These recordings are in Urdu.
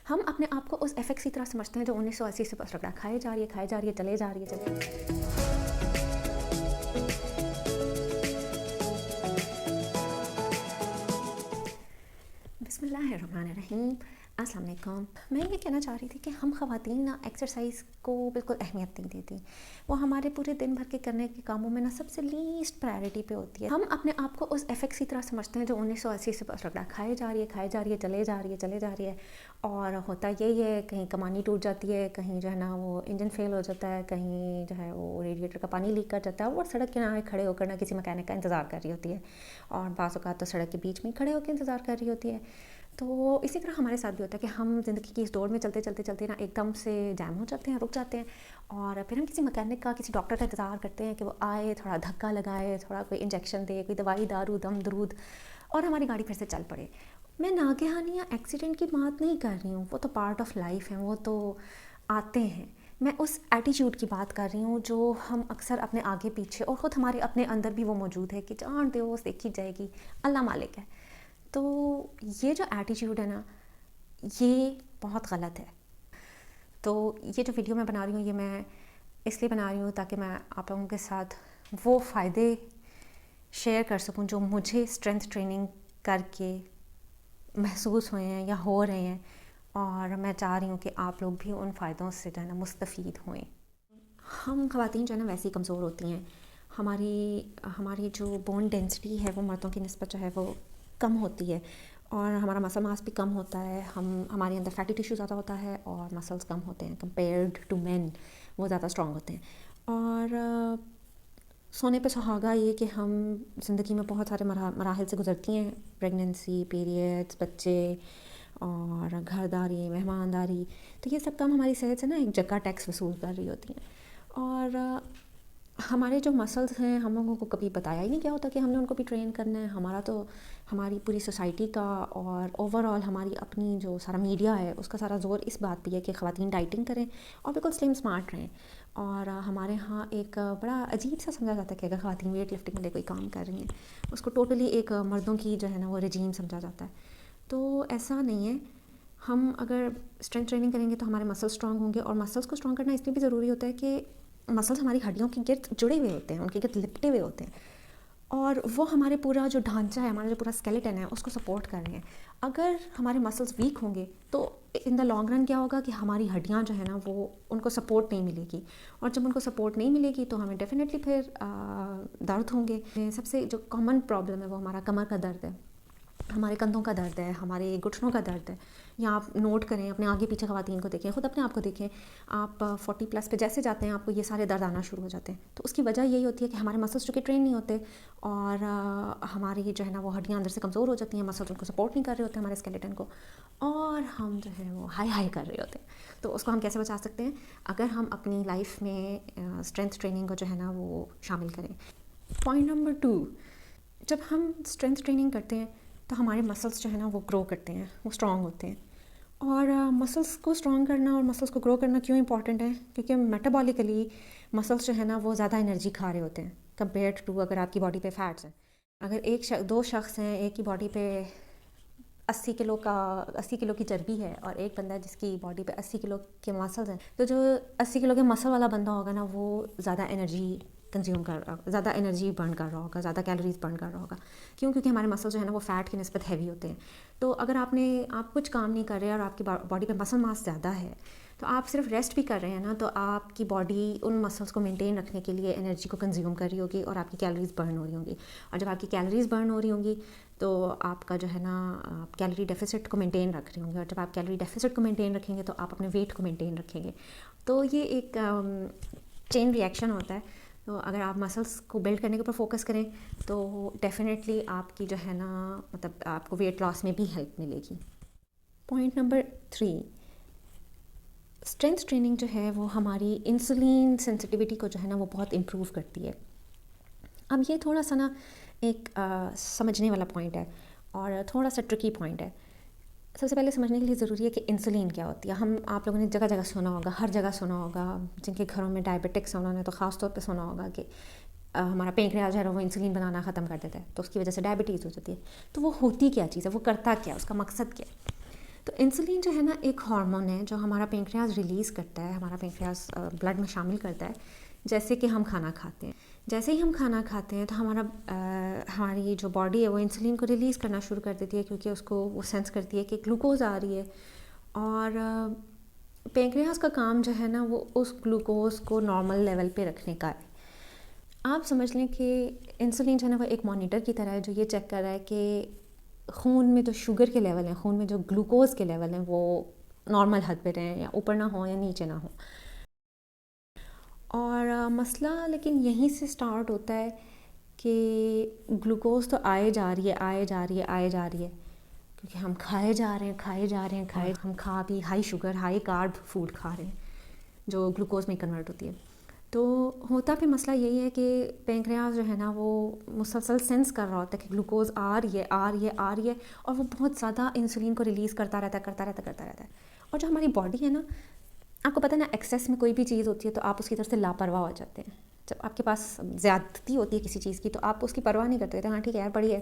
ہم اپنے آپ کو اس ایفیکٹ کی طرح سمجھتے ہیں جو 1980 سے بس رگڑا کھائے جا رہی ہے چلے جا رہی ہے بسم اللہ الرحمن الرحیم. السلام علیکم. میں یہ کہنا چاہ رہی تھی کہ ہم خواتین نا ایکسرسائز کو بالکل اہمیت نہیں دیتی. وہ ہمارے پورے دن بھر کے کرنے کے کاموں میں نا سب سے لیسٹ پرائرٹی پہ ہوتی ہے. ہم اپنے آپ کو اس ایفیکٹ کی طرح سمجھتے ہیں جو 1980 سے بس رگڑا کھائے جا رہی ہے چلے جا رہی ہے اور ہوتا یہی ہے کہیں کمانی ٹوٹ جاتی ہے, کہیں جو ہے نا وہ انجن فیل ہو جاتا ہے, کہیں جو ہے وہ ریڈیٹر کا پانی لیک کر جاتا ہے اور سڑک کے کنارے کھڑے ہو کر نا کسی مکینک کا انتظار کر رہی ہوتی ہے اور بعض اوقات تو سڑک کے بیچ میں کھڑے ہو کے انتظار کر رہی ہوتی ہے. تو اسی طرح ہمارے ساتھ بھی ہوتا ہے کہ ہم زندگی کی اس دوڑ میں چلتے نا ایک دم سے جام ہو جاتے ہیں, رک جاتے ہیں اور پھر ہم کسی مکینک کا, کسی ڈاکٹر کا انتظار کرتے ہیں کہ وہ آئے, تھوڑا دھکا لگائے, تھوڑا کوئی انجیکشن دے, کوئی دوائی دارو دم درود اور ہماری گاڑی پھر سے چل پڑے. میں ناگہانی یا ایکسیڈنٹ کی بات نہیں کر رہی ہوں, وہ تو پارٹ آف لائف ہے, وہ تو آتے ہیں. میں اس ایٹیٹیوڈ کی بات کر رہی ہوں جو ہم اکثر اپنے آگے پیچھے اور خود ہمارے اپنے اندر بھی وہ موجود ہے کہ جان دے وہ دیکھی جائے گی, اللہ مالک ہے. تو یہ جو ایٹیٹیوڈ ہے نا یہ بہت غلط ہے. تو یہ جو ویڈیو میں بنا رہی ہوں یہ میں اس لیے بنا رہی ہوں تاکہ میں آپ لوگوں کے ساتھ وہ فائدے شیئر کر سکوں جو مجھے اسٹرینتھ ٹریننگ کر کے محسوس ہوئے ہیں یا ہو رہے ہیں, اور میں چاہ رہی ہوں کہ آپ لوگ بھی ان فائدوں سے جو ہے نا مستفید ہوئیں. ہم خواتین جو ہے نا ویسے ہی کمزور ہوتی ہیں. ہماری جو بون ڈینسٹی ہے وہ مردوں کی نسبت جو ہے وہ کم ہوتی ہے اور ہمارا مسل ماس بھی کم ہوتا ہے. ہمارے اندر فیٹی ٹیشو زیادہ ہوتا ہے اور مسلس کم ہوتے ہیں کمپیئرڈ ٹو مین, وہ زیادہ اسٹرانگ ہوتے ہیں. اور سونے پہ سہاگا یہ کہ ہم زندگی میں بہت سارے مراحل سے گزرتی ہیں, پریگننسی, پیریڈس, بچے اور گھرداری, مہمانداری. تو یہ سب کام ہماری صحت سے نا ایک جگہ ٹیکس وصول کر رہی ہوتی ہیں. اور ہمارے جو مسلس ہیں ہم لوگوں کو کبھی بتایا ہی نہیں کیا ہوتا کہ ہم نے ان کو بھی ٹرین کرنا ہے. ہماری پوری سوسائٹی کا اور اوور آل ہماری اپنی جو سارا میڈیا ہے اس کا سارا زور اس بات پہ ہے کہ خواتین ڈائٹنگ کریں اور بالکل سلم سمارٹ رہیں. اور ہمارے ہاں ایک بڑا عجیب سا سمجھا جاتا ہے کہ اگر خواتین ویٹ لفٹنگ کے لیے کوئی کام کر رہی ہیں اس کو ٹوٹلی ایک مردوں کی جو ہے نا وہ رجیم سمجھا جاتا ہے. تو ایسا نہیں ہے. ہم اگر اسٹرینتھ ٹریننگ کریں گے تو ہمارے مسلس اسٹرانگ ہوں گے, اور مسلس کو اسٹرانگ کرنا اس لیے بھی ضروری ہوتا ہے کہ مسلس ہماری ہڈیوں کے گرد جڑے ہوئے ہوتے ہیں, ان کے گرد لپٹے ہوئے ہوتے ہیں, اور وہ ہمارے پورا جو ڈھانچہ ہے, ہمارا جو پورا اسکیلیٹن ہے اس کو سپورٹ کر رہے ہیں. اگر ہمارے مسلس ویک ہوں گے تو ان دا لانگ رن کیا ہوگا کہ ہماری ہڈیاں جو ہے نا وہ ان کو سپورٹ نہیں ملے گی, اور جب ان کو سپورٹ نہیں ملے گی تو ہمیں ڈیفینیٹلی پھر درد ہوں گے. سب سے جو کامن پرابلم ہے وہ ہمارا کمر کا درد ہے, ہمارے کندھوں کا درد ہے, ہمارے گھٹنوں کا درد ہے. یا آپ نوٹ کریں اپنے آگے پیچھے خواتین کو دیکھیں, خود اپنے آپ کو دیکھیں, آپ 40+ پہ جیسے جاتے ہیں آپ کو یہ سارے درد آنا شروع ہو جاتے ہیں. تو اس کی وجہ یہی ہوتی ہے کہ ہمارے مسلس جو کہ ٹرین نہیں ہوتے اور ہماری جو ہے نا وہ ہڈیاں اندر سے کمزور ہو جاتی ہیں, مسلس ان کو سپورٹ نہیں کر رہے ہوتے ہمارے اسکیلیٹن کو, اور ہم جو ہے وہ ہائی کر رہے ہوتے ہیں. تو اس کو ہم کیسے بچا سکتے ہیں؟ اگر ہم اپنی لائف میں اسٹرینتھ ٹریننگ کو جو ہے نا وہ شامل کریں. پوائنٹ نمبر 2, جب ہم اسٹرینتھ ٹریننگ کرتے ہیں تو ہمارے مسلس جو ہے نا وہ گرو کرتے ہیں, وہ اسٹرانگ ہوتے ہیں. اور مسلس کو اسٹرانگ کرنا اور مسلس کو گرو کرنا کیوں امپورٹنٹ ہے؟ کیونکہ میٹابولیکلی مسلس جو ہے نا وہ زیادہ انرجی کھا رہے ہوتے ہیں کمپیئرڈ ٹو اگر آپ کی باڈی پہ فیٹس ہیں. اگر دو شخص ہیں, ایک کی باڈی پہ 80 کلو کی چربی ہے اور ایک بندہ جس کی باڈی پہ 80 کلو کے مسلز ہیں, تو جو 80 کلو کے مسل والا بندہ ہوگا نا وہ زیادہ انرجی زیادہ انرجی برن کر رہا ہوگا, زیادہ کیلوریز برن کر رہا ہوگا. کیونکہ ہمارے مسل جو ہے نا وہ فیٹ کی نسبت ہیوی ہوتے ہیں. تو اگر آپ کچھ کام نہیں کر رہے اور آپ کی باڈی پہ مسل ماس زیادہ ہے تو آپ صرف ریسٹ بھی کر رہے ہیں نا, تو آپ کی باڈی ان مسلس کو مینٹین رکھنے کے لیے انرجی کو کنزیوم کر رہی ہوگی اور آپ کی کیلوریز برن ہو رہی ہوں گی. اور جب آپ کی کیلوریز برن ہو رہی ہوں گی تو آپ کا جو ہے نا آپ کیلوری ڈیفیسٹ کو مینٹین رکھ رہے ہوں گے, اور جب آپ کیلوری ڈیفیسٹ کو مینٹین رکھیں گے تو آپ اپنے ویٹ کو مینٹین رکھیں گے. تو یہ ایک چین ریئیکشن ہوتا ہے. تو اگر آپ مسلس کو بلڈ کرنے کے اوپر فوکس کریں تو ڈیفینیٹلی آپ کی جو ہے نا مطلب آپ کو ویٹ لاس میں بھی ہیلپ ملے گی. پوائنٹ نمبر 3, اسٹرینتھ ٹریننگ جو ہے وہ ہماری انسولین سینسٹیوٹی کو جو ہے نا وہ بہت امپروو کرتی ہے. اب یہ تھوڑا سا نا ایک سمجھنے والا پوائنٹ ہے اور تھوڑا سا ٹرکی پوائنٹ ہے. سب سے پہلے سمجھنے کے لیے ضروری ہے کہ انسولین کیا ہوتی ہے. آپ لوگوں نے جگہ جگہ سنا ہوگا, ہر جگہ سنا ہوگا, جن کے گھروں میں ڈائبٹکس ہیں انہوں نے تو خاص طور پہ سنا ہوگا کہ ہمارا پینکریاس جو ہے وہ انسولین بنانا ختم کر دیتا ہے, تو اس کی وجہ سے ڈائبٹیز ہو جاتی ہے. تو وہ ہوتی کیا چیز ہے, وہ کرتا کیا, اس کا مقصد کیا ہے؟ تو انسولین جو ہے نا ایک ہارمون ہے جو ہمارا پینکریاس ریلیز کرتا ہے، ہمارا پینکریاس بلڈ میں شامل کرتا ہے جیسے کہ ہم کھانا کھاتے ہیں. جیسے ہی ہم کھانا کھاتے ہیں تو ہماری جو باڈی ہے وہ انسولین کو ریلیز کرنا شروع کر دیتی ہے، کیونکہ اس کو وہ سینس کرتی ہے کہ گلوکوز آ رہی ہے. اور پینکریاس کا کام جو ہے نا وہ اس گلوکوز کو نارمل لیول پہ رکھنے کا ہے. آپ سمجھ لیں کہ انسولین جو ہے نا وہ ایک مانیٹر کی طرح ہے جو یہ چیک کر رہا ہے کہ خون میں جو شوگر کے لیول ہیں، خون میں جو گلوکوز کے لیول ہیں وہ نارمل حد پہ رہیں، یا اوپر نہ ہوں یا نیچے نہ ہوں. اور مسئلہ لیکن یہیں سے سٹارٹ ہوتا ہے کہ گلوکوز تو آئے جا رہی ہے، کیونکہ ہم کھائے جا رہے ہیں، ہم کھا بھی high sugar high carb food کھا رہے ہیں جو گلوکوز میں کنورٹ ہوتی ہے. تو ہوتا پھر مسئلہ یہی ہے کہ پینکریاس جو ہے نا وہ مسلسل سینس کر رہا ہوتا ہے کہ گلوکوز آ رہی ہے، اور وہ بہت زیادہ انسولین کو ریلیز کرتا رہتا ہے. اور جو ہماری باڈی ہے نا، آپ کو پتہ ہے نا، ایکسیس میں کوئی بھی چیز ہوتی ہے تو آپ اس کی طرف سے لاپرواہ ہو جاتے ہیں. جب آپ کے پاس زیادتی ہوتی ہے کسی چیز کی تو آپ اس کی پرواہ نہیں کرتے، ہاں ٹھیک ہے یار بڑی ہے.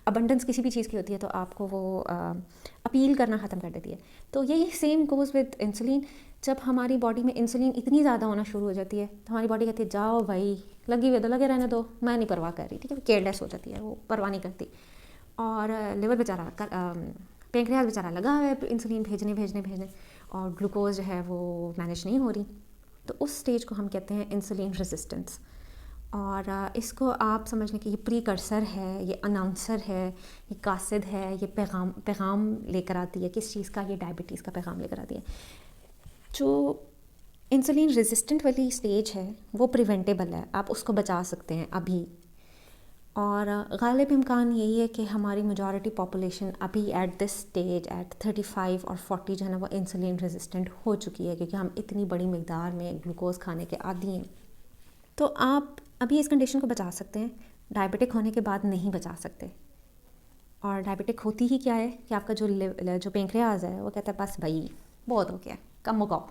ابنڈنس کسی بھی چیز کی ہوتی ہے تو آپ کو وہ اپیل کرنا ختم کر دیتی ہے. تو یہی سیم گوز ود انسولین. جب ہماری باڈی میں انسولین اتنی زیادہ ہونا شروع ہو جاتی ہے تو ہماری باڈی کہتی ہے جاؤ بھائی، لگے رہنے دو، میں نہیں پرواہ کر رہی. ٹھیک ہے، کیئر لیس ہو جاتی ہے، وہ پرواہ نہیں کرتی. اور لیور بیچارہ پینکریاس بیچارہ لگا ہوا ہے انسولین بھیجنے، اور گلوکوز جو ہے وہ مینیج نہیں ہو رہی. تو اس سٹیج کو ہم کہتے ہیں انسولین ریزسٹنس. اور اس کو آپ سمجھ لیں کہ یہ پری کرسر ہے، یہ اناؤنسر ہے، یہ قاصد ہے، یہ پیغام لے کر آتی ہے. کس چیز کا؟ یہ ڈائبٹیز کا پیغام لے کر آتی ہے. جو انسولین ریزسٹنٹ والی سٹیج ہے وہ پریونٹیبل ہے، آپ اس کو بچا سکتے ہیں ابھی. اور غالب امکان یہی ہے کہ ہماری میجورٹی پاپولیشن ابھی ایٹ دس اسٹیج ایٹ 35 اور 40 جو ہے نا وہ انسولین ریزسٹنٹ ہو چکی ہے، کیونکہ ہم اتنی بڑی مقدار میں گلوکوز کھانے کے عادی ہیں. تو آپ ابھی اس کنڈیشن کو بچا سکتے ہیں، ڈائبٹک ہونے کے بعد نہیں بچا سکتے. اور ڈائبٹک ہوتی ہی کیا ہے کہ آپ کا جو پینکریاس ہے وہ کہتا ہے بس بھائی بہت ہو گیا، کم مکاؤ.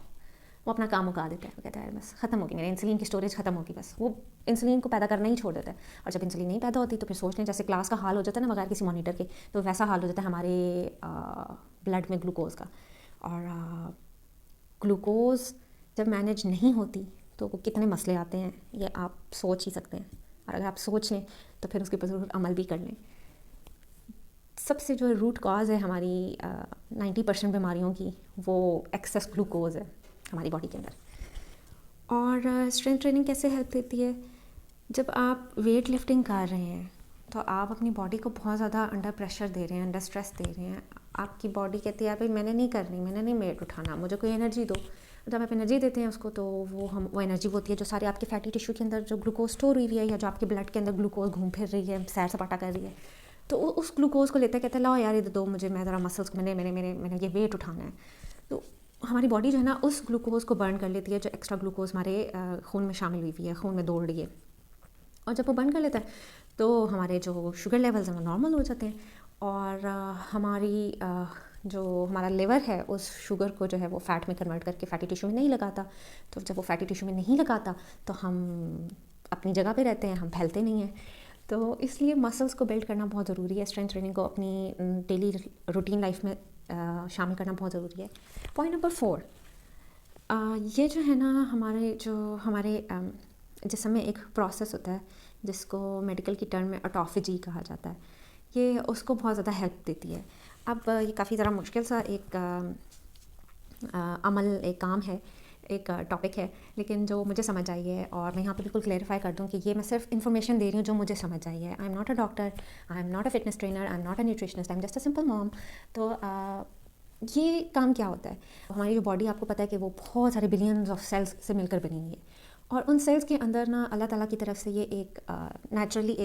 وہ اپنا کام مکا دیتا ہے، وہ کہتا ہے بس ختم ہوگی، میرے انسولین کی اسٹوریج ختم ہوگی. بس وہ انسولین کو پیدا کرنا ہی چھوڑ دیتا ہے. اور جب انسولین نہیں پیدا ہوتی تو پھر سوچ لیں جیسے کلاس کا حال ہو جاتا ہے نا بغیر کسی مانیٹر کے، تو ویسا حال ہو جاتا ہے ہمارے بلڈ میں گلوکوز کا. اور گلوکوز جب مینیج نہیں ہوتی تو وہ کتنے مسئلے آتے ہیں یہ آپ سوچ ہی سکتے ہیں. اور اگر آپ سوچ لیں تو پھر اس کے اوپر ضرور عمل بھی کر لیں. سب سے جو روٹ کاز ہے ہماری 90% بیماریوں کی وہ ایکسیس گلوکوز ہے ہماری باڈی کے اندر. اور اسٹرینتھ ٹریننگ کیسے ہیلپ دیتی ہے؟ جب آپ ویٹ لفٹنگ کر رہے ہیں تو آپ اپنی باڈی کو بہت زیادہ انڈر پریشر دے رہے ہیں، انڈر اسٹریس دے رہے ہیں. آپ کی باڈی کہتی ہے بھائی میں نے نہیں کرنی، میں نے نہیں ویٹ اٹھانا، مجھے کوئی انرجی دو. جب آپ انرجی دیتے ہیں اس کو تو وہ انرجی ہوتی ہے جو سارے آپ کے فیٹی ٹیشو کے اندر جو گلوکوز اسٹور ہوئی ہے، یا جو آپ کے بلڈ کے اندر گلوکوز گھوم پھر رہی ہے، سیر سپاٹا کر رہی ہے. تو اس گلوکوز کو لیتا ہے، کہتا ہے لاؤ یار ادھر دو مجھے، میں ذرا مسلس کو میں نے یہ ویٹ اٹھانا ہے. تو ہماری باڈی جو ہے نا اس گلوکوز کو برن کر لیتی ہے جو ایکسٹرا گلوکوز ہمارے خون میں شامل ہوئی ہے، خون میں دوڑ رہی ہے. اور جب وہ برن کر لیتا ہے تو ہمارے جو شوگر لیولز ہیں وہ نارمل ہو جاتے ہیں. اور ہمارا لیور ہے اس شوگر کو جو ہے وہ فیٹ میں کنورٹ کر کے فیٹی ٹیشو میں نہیں لگاتا. تو جب وہ فیٹی ٹیشو میں نہیں لگاتا تو ہم اپنی جگہ پہ رہتے ہیں، ہم پھیلتے نہیں ہیں. تو اس لیے مسلس کو بلڈ کرنا بہت ضروری ہے. اسٹرینتھ ٹریننگ کو اپنی ڈیلی روٹین لائف میں شامل کرنا بہت ضروری ہے. پوائنٹ نمبر 4، یہ جو ہے نا ہمارے جسم میں ایک پروسیس ہوتا ہے جس کو میڈیکل کی ٹرم میں آٹوفیجی کہا جاتا ہے. یہ اس کو بہت زیادہ ہیلپ دیتی ہے. اب یہ کافی ذرا مشکل سا ایک عمل، ایک کام ہے، ایک ٹاپک ہے، لیکن جو مجھے سمجھ آئی ہے، اور میں یہاں پہ بالکل کلیریفائی کر دوں کہ یہ میں صرف انفارمیشن دے رہی ہوں جو مجھے سمجھ آئی ہے. I am not a doctor, I am not a fitness trainer, I am not a nutritionist, I am just a simple mom. تو یہ کام کیا ہوتا ہے؟ ہماری جو باڈی آپ کو پتہ ہے کہ وہ بہت سارے بلینز آف سیلز سے مل کر بنی ہوئی ہے. اور ان سیلز کے اندر نا اللہ تعالیٰ کی طرف سے یہ ایک نیچرلی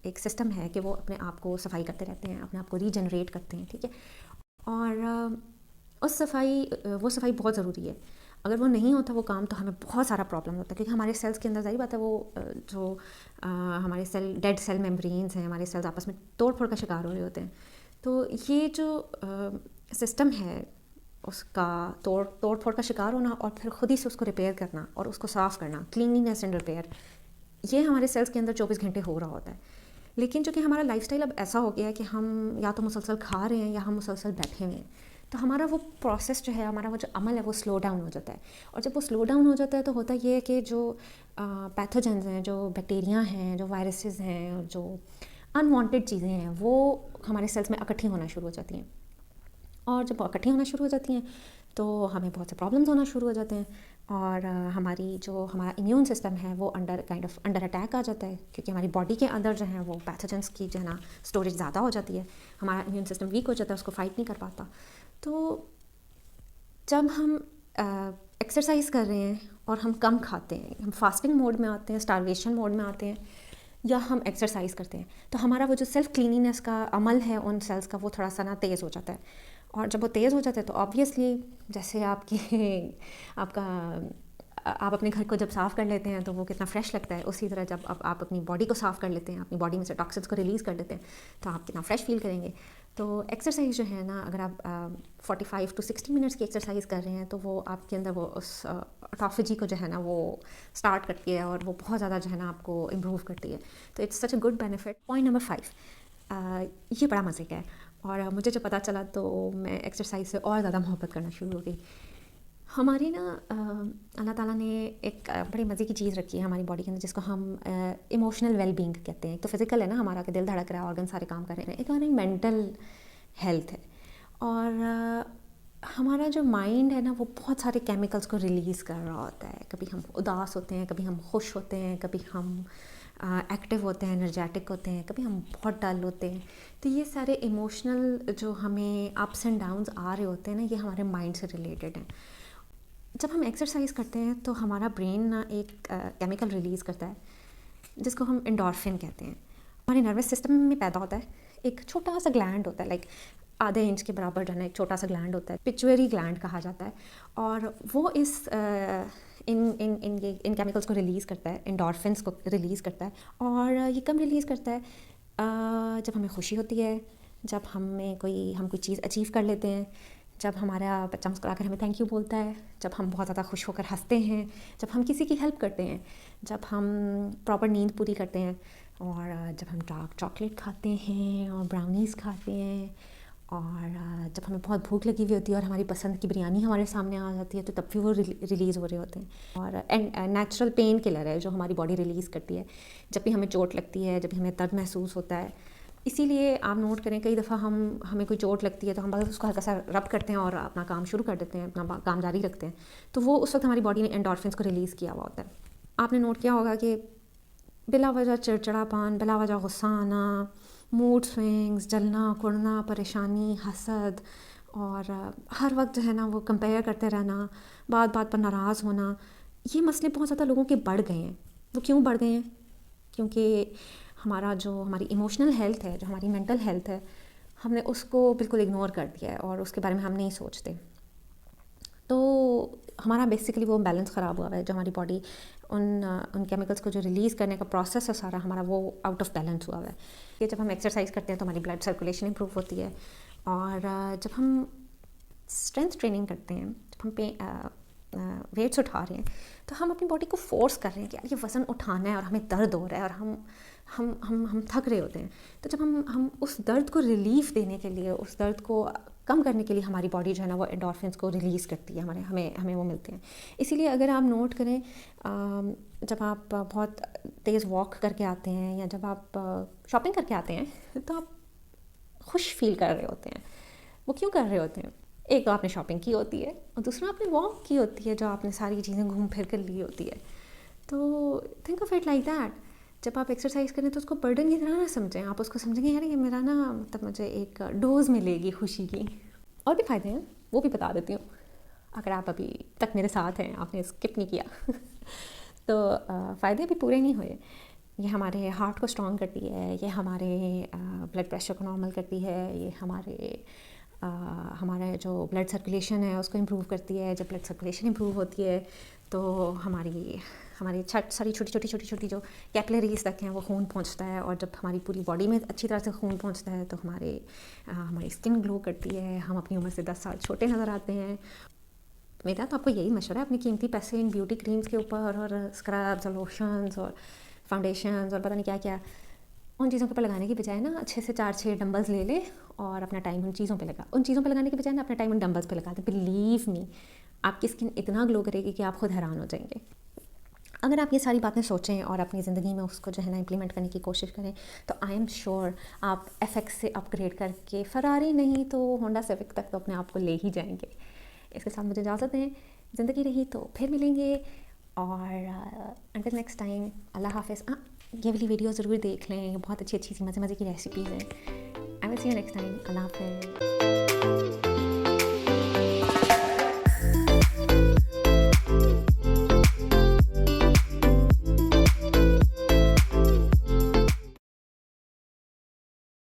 ایک سسٹم ہے کہ وہ اپنے آپ کو صفائی کرتے رہتے ہیں، اپنے آپ کو ریجنریٹ کرتے ہیں. ٹھیک ہے، اور وہ صفائی بہت ضروری ہے. اگر وہ نہیں ہوتا وہ کام تو ہمیں بہت سارا پرابلم ہوتا ہے، کیونکہ ہمارے سیلز کے اندر ظاہر بات ہے وہ جو ہمارے ڈیڈ سیل میمبرینز ہیں، ہمارے سیلز آپس میں توڑ پھوڑ کا شکار ہو رہے ہوتے ہیں. تو یہ جو سسٹم ہے اس کا توڑ پھوڑ کا شکار ہونا، اور پھر خود ہی سے اس کو ریپیئر کرنا اور اس کو صاف کرنا، کلینلینس اینڈ ریپیئر، یہ ہمارے سیلز کے اندر 24 گھنٹے ہو رہا ہوتا ہے. لیکن چونکہ ہمارا لائف اسٹائل اب ایسا ہو گیا ہے کہ ہم یا تو مسلسل کھا رہے ہیں یا ہم مسلسل بیٹھے ہوئے ہیں، تو ہمارا وہ پروسیس جو ہے، ہمارا وہ جو عمل ہے وہ سلو ڈاؤن ہو جاتا ہے. اور جب وہ سلو ڈاؤن ہو جاتا ہے تو ہوتا یہ ہے کہ جو پیتھوجنز ہیں، جو بیکٹیریا ہیں، جو وائرسز ہیں، جو انوانٹیڈ چیزیں ہیں، وہ ہمارے سیلس میں اکٹھی ہونا شروع ہو جاتی ہیں. اور جب اکٹھی ہونا شروع ہو جاتی ہیں تو ہمیں بہت سے پرابلمز ہونا شروع ہو جاتے ہیں، اور ہمارا امیون سسٹم ہے وہ انڈر اٹیک آ جاتا ہے، کیونکہ ہماری باڈی کے اندر جو ہے وہ پیتھوجنس کی جو ہے نا اسٹوریج زیادہ ہو جاتی ہے. ہمارا امیون سسٹم ویک ہو جاتا ہے، اس کو فائٹ نہیں کر پاتا. تو جب ہم ایکسرسائز کر رہے ہیں اور ہم کم کھاتے ہیں، ہم فاسٹنگ موڈ میں آتے ہیں، اسٹارویشن موڈ میں آتے ہیں، یا ہم ایکسرسائز کرتے ہیں، تو ہمارا وہ جو سیلف کلینینس کا عمل ہے ان سیلس کا، وہ تھوڑا سا نا تیز ہو جاتا ہے. اور جب وہ تیز ہو جاتا ہے تو آبویسلی جیسے آپ اپنے گھر کو جب صاف کر لیتے ہیں تو وہ کتنا فریش لگتا ہے، اسی طرح جب آپ اپنی باڈی کو صاف کر لیتے ہیں، اپنی باڈی میں سے ٹاکسنس کو ریلیز کر لیتے ہیں، تو آپ کتنا فریش فیل کریں گے. تو ایکسرسائز جو ہے نا، اگر آپ 45 to 60 منٹس کی ایکسرسائز کر رہے ہیں تو وہ آپ کے اندر وہ اس آٹوفیجی کو جو ہے نا وہ اسٹارٹ کرتی ہے، اور وہ بہت زیادہ جو ہے نا آپ کو امپروو کرتی ہے. تو it's such a good benefit. Point number 5، یہ بڑا مزے کا ہے، اور مجھے جب پتہ چلا تو میں ایکسرسائز سے اور زیادہ محبت کرنا شروع ہو گئی. ہماری نا اللہ تعالیٰ نے ایک بڑی مزے کی چیز رکھی ہے ہماری باڈی کے اندر، جس کو ہم ایموشنل ویل بینگ کہتے ہیں. تو فزیکل ہے نا ہمارا کہ دل دھڑک رہا ہے، آرگن سارے کام کر رہے ہیں. ایک ہماری مینٹل ہیلتھ ہے، اور ہمارا جو مائنڈ ہے نا وہ بہت سارے کیمیکلز کو ریلیز کر رہا ہوتا ہے. کبھی ہم اداس ہوتے ہیں، کبھی ہم خوش ہوتے ہیں، کبھی ہم ایکٹیو ہوتے ہیں، انرجیٹک ہوتے ہیں، کبھی ہم بہت ڈل ہوتے ہیں. تو یہ سارے ایموشنل جو ہمیں اپس اینڈ ڈاؤنز آ رہے ہوتے ہیں نا، یہ ہمارے مائنڈ سے ریلیٹڈ ہیں. جب ہم ایکسرسائز کرتے ہیں تو ہمارا برین نا ایک کیمیکل ریلیز کرتا ہے جس کو ہم انڈورفن کہتے ہیں. ہمارے نروس سسٹم میں پیدا ہوتا ہے. ایک چھوٹا سا گلینڈ ہوتا ہے، لائک آدھے انچ کے برابر جو ہے نا ایک چھوٹا سا گلینڈ ہوتا ہے، پچویری گلینڈ کہا جاتا ہے. اور وہ ان کیمیکلس کو ریلیز کرتا ہے، انڈورفنس کو ریلیز کرتا ہے. اور یہ کب ریلیز کرتا ہے؟ جب ہمیں خوشی ہوتی ہے، جب ہم کوئی چیز اچیو کر لیتے ہیں، جب ہمارا بچہ مسکرا کر ہمیں تھینک یو بولتا ہے، جب ہم بہت زیادہ خوش ہو کر ہنستے ہیں، جب ہم کسی کی ہیلپ کرتے ہیں، جب ہم پراپر نیند پوری کرتے ہیں، اور جب ہم ڈارک چاکلیٹ کھاتے ہیں اور براؤنیز کھاتے ہیں، اور جب ہمیں بہت بھوک لگی ہوئی ہوتی ہے اور ہماری پسند کی بریانی ہمارے سامنے آ جاتی ہے، تو تب بھی وہ ریلیز ہو رہے ہوتے ہیں. اور نیچرل پین کلر ہے جو ہماری باڈی ریلیز کرتی ہے جب بھی ہمیں چوٹ لگتی ہے، جب بھی ہمیں درد محسوس ہوتا ہے. اسی لیے آپ نوٹ کریں، کئی دفعہ ہمیں کوئی چوٹ لگتی ہے تو ہم بس اس کو ہلکا سا رب کرتے ہیں اور اپنا کام شروع کر دیتے ہیں، اپنا کام جاری رکھتے ہیں. تو وہ اس وقت ہماری باڈی نے انڈورفنس کو ریلیز کیا ہوا ہوتا ہے. آپ نے نوٹ کیا ہوگا کہ بلا وجہ چڑچڑا پان، بلا وجہ غصہ آنا، موڈ سوئنگز، جلنا کڑنا، پریشانی، حسد، اور ہر وقت جو ہے نا وہ کمپیئر کرتے رہنا، بات بات پر ناراض ہونا، یہ مسئلے بہت زیادہ لوگوں کے بڑھ گئے ہیں. وہ کیوں بڑھ گئے ہیں؟ کیونکہ ہماری ایموشنل ہیلتھ ہے، جو ہماری مینٹل ہیلتھ ہے، ہم نے اس کو بالکل اگنور کر دیا ہے اور اس کے بارے میں ہم نہیں سوچتے. تو ہمارا بیسیکلی وہ بیلنس خراب ہوا ہے، جو ہماری باڈی ان کیمیکلس کو جو ریلیز کرنے کا پروسیس ہے سارا ہمارا، وہ آؤٹ آف بیلنس ہوا ہے. کہ جب ہم ایکسرسائز کرتے ہیں تو ہماری بلڈ سرکولیشن امپروو ہوتی ہے. اور جب ہم اسٹرینتھ ٹریننگ کرتے ہیں، جب ہم ویٹس اٹھا رہے ہیں، تو ہم اپنی باڈی کو فورس کر رہے ہیں کہ یار یہ وزن اٹھانا ہے، اور ہمیں درد ہو رہا ہے، اور ہم تھک رہے ہوتے ہیں. تو جب ہم اس درد کو ریلیف دینے کے لیے، اس درد کو کم کرنے کے لیے، ہماری باڈی جو ہے نا وہ انڈورفنس کو ریلیز کرتی ہے، ہمیں وہ ملتے ہیں. اسی لیے اگر آپ نوٹ کریں، جب آپ بہت تیز واک کر کے آتے ہیں یا جب آپ شاپنگ کر کے آتے ہیں، تو آپ خوش فیل کر رہے ہوتے ہیں. وہ کیوں کر رہے ہوتے ہیں؟ ایک آپ نے شاپنگ کی ہوتی ہے، اور دوسرا آپ نے واک کی ہوتی ہے، جو آپ نے ساری چیزیں گھوم پھر کر لی ہوتی ہے. تو think of it like that. جب آپ ایکسرسائز کریں تو اس کو برڈن کی طرح نہ سمجھیں. آپ اس کو سمجھیں گے یار یہ میرا نا مطلب مجھے ایک ڈوز ملے گی خوشی کی. اور بھی فائدے ہیں، وہ بھی بتا دیتی ہوں اگر آپ ابھی تک میرے ساتھ ہیں، آپ نے اسکپ نہیں کیا. تو فائدے بھی پورے نہیں ہوئے. یہ ہمارے ہارٹ کو اسٹرانگ کرتی ہے، یہ ہمارے بلڈ پریشر کو نارمل کرتی ہے، یہ ہمارے جو بلڈ سرکولیشن ہے اس کو امپروو کرتی ہے. جب بلڈ سرکولیشن امپروو ہوتی ہے تو ہماری ساری چھوٹی جو کیپلریز تک ہیں وہ خون پہنچتا ہے، اور جب ہماری پوری باڈی میں اچھی طرح سے خون پہنچتا ہے تو ہماری اسکن گلو کرتی ہے، ہم اپنی عمر سے 10 سال چھوٹے نظر آتے ہیں. میرا تو آپ کو یہی مشورہ ہے، اپنی قیمتی پیسے ان بیوٹی کریمز کے اوپر اور اسکربز اور لوشنز اور فاؤنڈیشنز اور پتہ نہیں کیا کیا ان چیزوں کے اوپر لگانے کی بجائے نا اچھے سے 4-6 ڈمبلز لے لے اور اپنا ٹائم ان چیزوں پہ لگا. ان چیزوں پہ لگانے کی بجائے نا اپنا ٹائم ان ڈمبلز پہ لگا دیں. بلیو می آپ کی اسکن اتنا گلو کرے گی کہ آپ خود حیران ہو جائیں گے. اگر آپ یہ ساری باتیں سوچیں اور اپنی زندگی میں اس کو جو ہے نا امپلیمنٹ کرنے کی کوشش کریں تو آئی ایم شیور آپ ایف ایکس سے اپ گریڈ کر کے فراری نہیں تو ہونڈا سیوک تک تو اپنے آپ کو لے ہی جائیں گے. اس کے ساتھ مجھے اجازت دیں. زندگی رہی تو پھر ملیں گے. اور انٹل نیکسٹ ٹائم اللہ حافظ. یہ والی ویڈیو ضرور دیکھ لیں, بہت اچھی سی مزے کی ریسیپیز ہیں. آئی ول سی یو نیکسٹ ٹائم. اللہ حافظ.